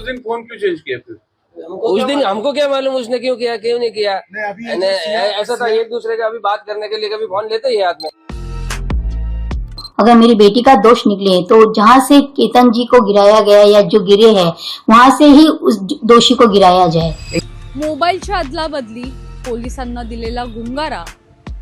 दिन फोन क्यों change KIA फिर? उस दिन हमको क्या मालूम उसने क्यों किया क्यों नहीं किया। ऐसा था एक दूसरे का अभी बात करने के लिए कभी फोन लेते ही हाथ में। अगर मेरी बेटी का दोष निकले तो जहाँ से केतन जी को गिराया गया या जो गिरे हैं वहाँ से ही उस दोषी को गिराया जाए। मोबाईलची अदला बदली, पोलिसांना दिलेला गुंगारा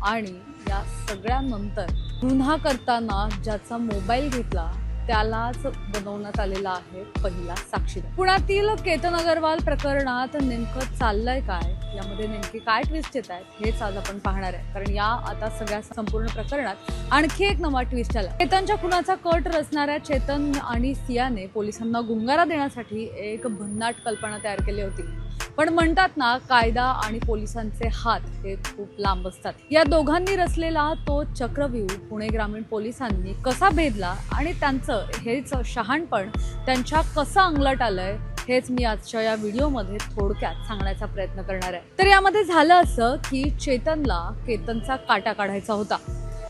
आणि या सगळ्यानंतर गुन्हा करताना ज्याचा मोबाईल घेतला त्यालाच बनवण्यात आलेला आहे पहिला साक्षीदार। पुण्यातील केतन अग्रवाल प्रकरणात नेमकं चाललंय काय, यामध्ये नेमकी काय ट्विस्ट येत आहेत हेच आज आपण पाहणार आहे। कारण या आता सगळ्या संपूर्ण प्रकरणात आणखी एक नवा ट्विस्ट आला। केतनच्या खुनाचा कट रचणाऱ्या चेतन आणि सियाने पोलिसांना गुंगारा देण्यासाठी एक भन्नाट कल्पना तयार केली होती। पण म्हणतात ना, कायदा आणि पोलिसांचे हात हे खूप लांब असतात। या दोघांनी रचलेला तो चक्रव्यूह पुणे ग्रामीण पोलिसांनी कसा भेदला आणि त्यांचं हेच शहाणपण त्यांच्या कसं अंगलट आलंय हेच मी आजच्या या व्हिडिओमध्ये थोडक्यात सांगण्याचा प्रयत्न करणार आहे। तर यामध्ये झालं असं की चेतनला केतनचा काटा काढायचा होता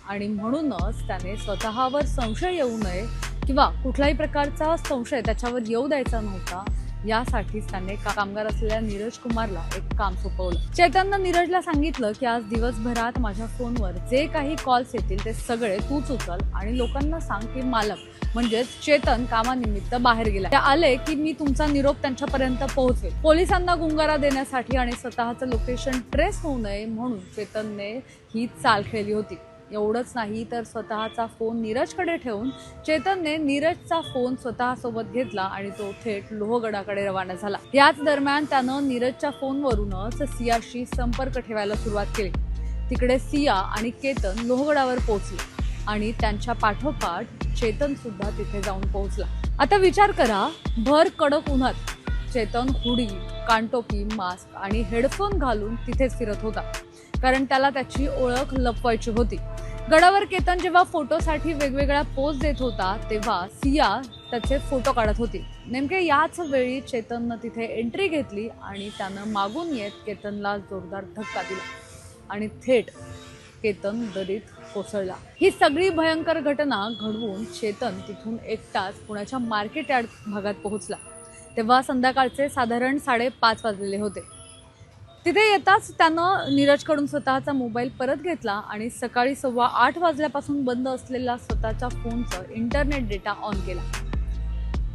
आणि म्हणूनच त्याने स्वतःवर संशय येऊ नये किंवा कुठल्याही प्रकारचा संशय त्याच्यावर येऊ द्यायचा नव्हता, यासाठीच त्याने कामगार असलेल्या नीरज कुमारला एक काम सोपवलं। चेतननं नीरजला सांगितलं की आज दिवसभरात माझ्या फोनवर जे काही कॉल्स येतील ते सगळे तूच उचल आणि लोकांना सांग की मालक म्हणजेच चेतन कामानिमित्त बाहेर गेला, ते आले की मी तुमचा निरोप त्यांच्यापर्यंत पोहोचवेल। पोलिसांना गुंगारा देण्यासाठी आणि स्वतःचं लोकेशन ट्रेस होऊ नये म्हणून चेतनने ही चाल खेळली होती। एवढंच नाही तर स्वतःचा फोन नीरजकडे ठेवून चेतनने नीरजचा फोन स्वतःसोबत घेतला आणि तो थेट लोहगडाकडे रवाना झाला। याच दरम्यान त्यानं नीरजच्या फोनवरूनच सियाशी संपर्क ठेवायला सुरुवात केली। तिकडे सिया आणि केतन लोहगडावर पोहोचले आणि त्यांच्या पाठोपाठ चेतन सुद्धा तिथे जाऊन पोहोचला। आता विचार करा, भर कडक उन्हात चेतन हुडी, कानटोपी, मास्क आणि हेडफोन घालून तिथेच फिरत होता, कारण त्याला त्याची ओळख लपवायची होती। गडावर केतन जेव्हा फोटोसाठी वेगवेगळ्या पोज देत होता तेव्हा सिया त्याचे फोटो काढत होती। नेमके याच वेळी चेतननं तिथे एंट्री घेतली आणि त्यानं मागून येत केतनला जोरदार धक्का दिला आणि थेट केतन दरीत कोसळला। ही सगळी भयंकर घटना घडवून चेतन तिथून एकटाच पुण्याच्या मार्केट यार्ड भागात पोहोचला। तेव्हा संध्याकाळचे साधारण 5:30 वाजलेले होते। तिथे येताच त्यानं नीरजकडून स्वतःचा मोबाईल परत घेतला आणि सकाळी 8:15 वाजल्यापासून बंद असलेला स्वतःच्या फोनचा इंटरनेट डेटा ऑन केला।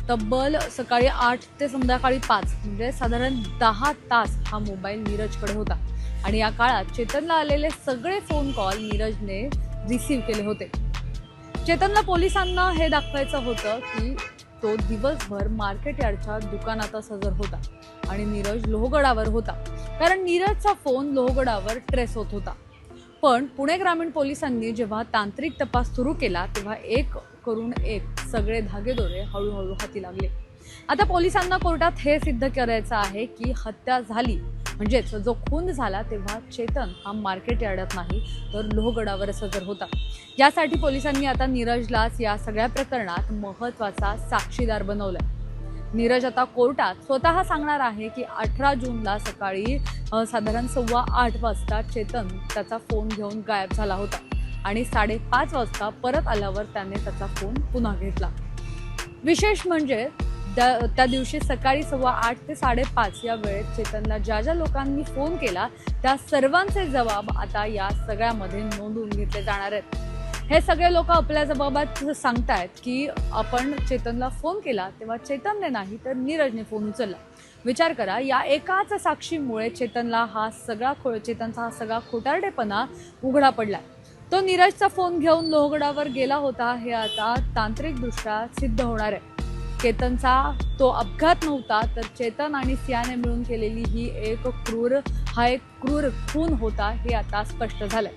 तब्बल सकाळी 8 ते संध्याकाळी 5 म्हणजे साधारण 10 तास हा मोबाईल नीरजकडे होता आणि या काळात चेतनला आलेले सगळे फोन कॉल नीरजने रिसीव्ह केले होते। चेतनला पोलिसांना हे दाखवायचं होतं की तो दिवसभर मार्केट यार्डच्या दुकानातच हजर होता आणि नीरज लोहगडावर होता, कारण नीरजचा फोन लोहगडावर ट्रेस होत होता। पण पुणे ग्रामीण पोलिसांनी जेव्हा तांत्रिक तपास सुरू केला तेव्हा एक करून एक सगळे धागेदोरे हळूहळू हाती लागले। आता पोलिसांना कोर्टात हे सिद्ध करायचं आहे की हत्या झाली, म्हणजेच जो खून झाला तेव्हा चेतन हा मार्केट यार्डात नाही तर लोहगडावरच हजर होता। यासाठी पोलिसांनी आता नीरजलाच या सगळ्या प्रकरणात महत्त्वाचा साक्षीदार बनवलाय। नीरज आता कोर्टात स्वतः सांगणार आहे की 18 जूनला सकाळी साधारण 8:15 वाजता चेतन त्याचा फोन घेऊन गायब झाला होता आणि 5:30 वाजता परत आल्यावर त्याने त्याचा फोन पुन्हा घेतला। विशेष म्हणजे त्या दिवशी सकाळी 8:15 ते 5:30 या वेळेत चेतनला ज्या लोकांनी फोन केला त्या सर्वांचे जबाब आता या सगळ्यामध्ये नोंदवून घेतले जाणार आहेत। हे सगळे लोक आपल्या जबाबात सांगतायत की आपण चेतनला फोन केला तेव्हा चेतनने नाही तर नीरजने फोन उचलला। विचार करा, या एकाच साक्षीमुळे चेतनचा हा सगळा खोटारडेपणा उघडा पडला। तो नीरजचा फोन घेऊन लोहगडावर गेला होता हे आता तांत्रिकदृष्ट्या सिद्ध होणार आहे। केतनचा तो अपघात नव्हता तर चेतन आणि सियाने मिळून केलेली ही एक क्रूर खून होता हे आता स्पष्ट झालंय।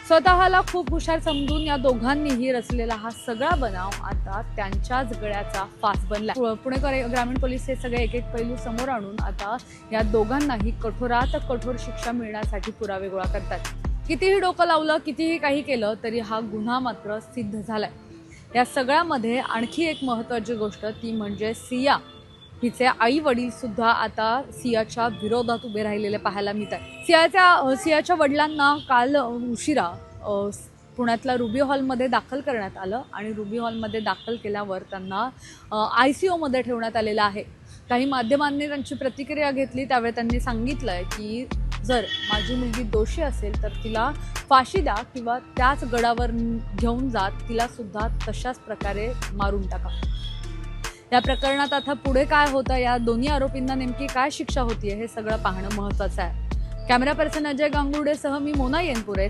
स्वतःला खूप हुशार समजून या दोघांनीही रचलेला हा सगळा बनाव आता त्यांच्याच गळ्याचा फास बनला। पुणे ग्रामीण पोलीस हे सगळे एक पैलू समोर आणून आता या दोघांनाही कठोरात कठोर शिक्षा मिळण्यासाठी पुरावे गोळा करतात। कितीही डोकं लावलं, कितीही काही केलं तरी हा गुन्हा मात्र सिद्ध झालाय। या सगळ्यामध्ये आणखी एक महत्त्वाची गोष्ट ती म्हणजे सिया हिचे आई वडील सुद्धा आता सियाच्या विरोधात उभे राहिलेले पाहायला मिळत आहे। सियाच्या वडिलांना काल उशिरा पुण्यातल्या रुबी हॉलमध्ये दाखल करण्यात आलं आणि रुबी हॉलमध्ये दाखल केल्यावर त्यांना ICU मध्ये ठेवण्यात आलेलं आहे। काही माध्यमांनी त्यांची प्रतिक्रिया घेतली, त्यावेळी त्यांनी सांगितलंय की जर माझी मुलगी दोषी असेल तर तिला फाशी द्या किंवा त्याच गडावर घेऊन जात तिला सुद्धा तशाच प्रकारे मारून टाका. या प्रकरणात आता पुढे काय होतं, या दोन्ही आरोपींना नेमकी काय शिक्षा होतीये हे सगळं पाहणं महत्त्वाचं आहे. कॅमेरा पर्सन अजय गांगुर्डेसह मी मोना येनपुरे.